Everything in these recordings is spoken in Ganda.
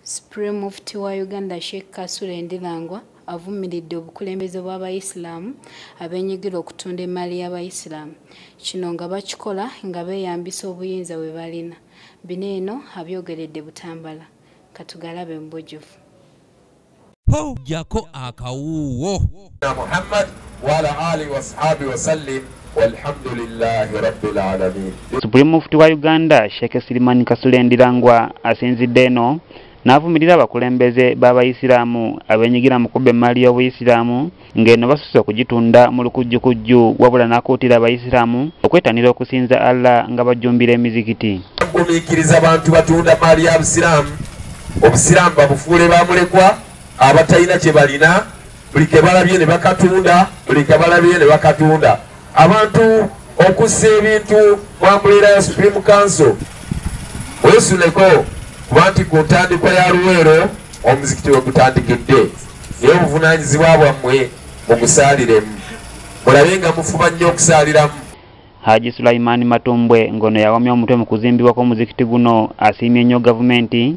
Supreme Mufti wa Uganda Sheikh Kasule Ndilangwa avumiridde obukulembeze bw'Abayisiraamu abenyigira okutunda emali y'Abayisiraamu. Kino nga bakikola nga beeyambisa obuyinza bwe balina. Bino eno abyogeredde Butambala. Katugalabe mbojjuvu. Gyako Akawuuwo. Muhammad wa ala alihi wa sahbihi wa sallim. Walhamdulillahi rabbil alamin. Supreme Mufti wa Uganda Sheikh Kasule Ndilangwa asinzidde eno n'avumirira abakulembeze b'Abayisiraamu abenyigira mu kubba emali y'Obuyisiraamu ng'eno basusse okugitunda mu lukujjukujju wabula n'akuutira Abayisiraamu okwetanira okusinza Allah nga bajjumbira emizikiti. Gumiikiriza abantu batunda mali y'Abusiraamu, Obusiraamu babufuule bamulekwa, abatalina kye balina, buli ke balabye ne bakatunda, buli ke balabye ne bakatunda. Abantu okussa ebintu mwamulira ya Supreme Council weesuleko kubanti ku ntandikwa ya Luweero omuzikiti we gutandikidde, naye obuvunaanyizibwa bwammwe mugusaaliremu, mulabe nga mufuba nnyo okusaaliramu. Haji Sulaiman Matumbwe ngono yawamya omutwe mu kuzimbibwa kw'omuzikiti guno asiimye nnyo gavumenti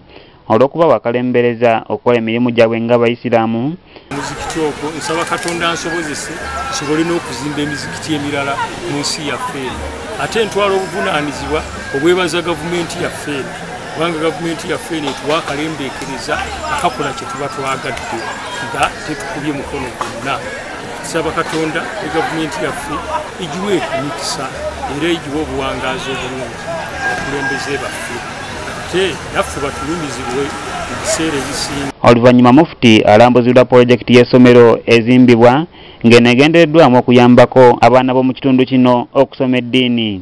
olw'okuba wakalembereza okukola emirimu gyabwe ng'Abayisiraamu. Omuzikiti ogwo nsaba Katonda ansobozese nsobole n'okuzimba emizikiti emirala mu nsi yaffe eno, ate ntwala obuvunaanyizibwa obwebaza gavumenti yaffe eno, kubanga gavumenti yaffe eno etuwa akalembeekereza akakola kye tuba twagadde nga tetukubye mukono gwonna. Tusaba Katonda ne gavumenti yaffe egiwe emikisa era egiwe obuwangaazi obulungi abakulembeze baffe, ate naffe batulumizibwe mu biseera ebisinga. Oluvannyuma Mufti alambuzibwa pulojekiti y'essomero ezimbibwa ng'enegendereddwamu okuyambako abaana b'omu kitundu kino okusoma eddiini.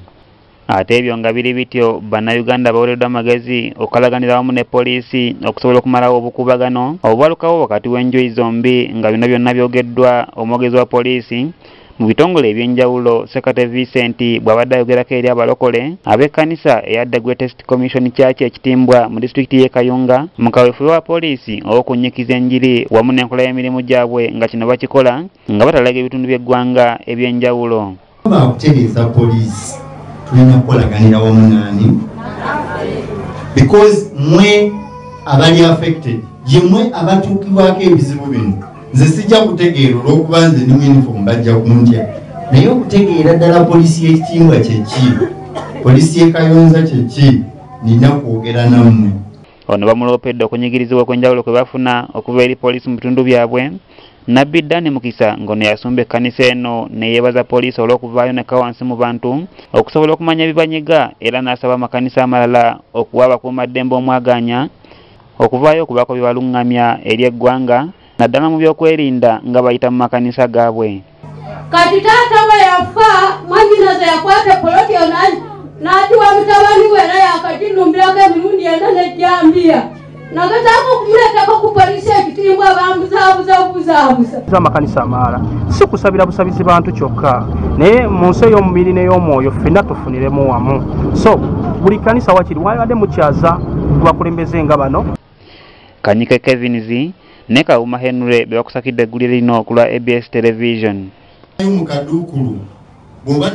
Ate ebyo nga biri bityo, Bannayuganda baweereddwa amagezi okukalaganira wamu ne poliisi okusobola okumalawo obukuubagano obwalukawo wakati w'enjuyi zombi, nga bino byonna byogeddwa omwogezi wa poliisi mu bitongole eby'enjawulo Secretary Vincent bw'abadde ayogerako eri abalokole ab'ekkanisa eya The Greatest Commission Church ekitimbwa mu disitulikiti y'e Kayunga mu kaweefube wa poliisi ow'okunnyikiza enjiri wamu n'enkola y'emirimu gyabwe nga kino bakikola nga batalaga ebitundu by'eggwanga eby'enjawulo. Bakutegeeza poliisi tulina kukolaganira wamu nani, because mwe abali affected yemwe abatuukibwako ebizibu bino. Nze sijja kutegeera olw'okuba nze ndi uniform bajja kuntya, naye okutegeera ddala poliisi y'ekitimbwa kyeki, poliisi y'e Kayonza kyeki, nina kwogera nammwe. Ono bamuloopedde okunyigirizibwa okw'enjawulo kwe bafuna okuva eri poliisi mu bitundu byabwe. Nabbi Dani Mukisa ngono yasumba ekkanisa eno ne yeebaza poliisi olw'okuvaayo nekka wansi mu bantu okusobola okumanya ebibanyiga, era n'asaba amakanisa amalala okuwa abakuumaddembe omwaganya okuvaayo okubaako bye baluŋŋamya eri eggwanga naddala mu byokwerinda nga bayita mu makanisa gaabwe. Kati taata we yafa, mwannyinaze yakwata poloti n'atuwa mutabani we era yakatinumbirako emirundi ena n'ejjambiya. Nagazaako okumuleetako ku poliisi ekitimbwa bambuzaabuza. Amakanisa amalala si kusabira busabizi bantu kyokka, naye mu nsi ey'omubiri n'ey'omwoyo ffenna tufuniremu wamu. So buli kanisa wakiri wabadde mukyaza ku bakulembeze nga bano. Kanyike Kevins ne Kawuma Henry be bakusakidde eggulire lino ku lwa ABS Television. Mu kaduukulu bw'oba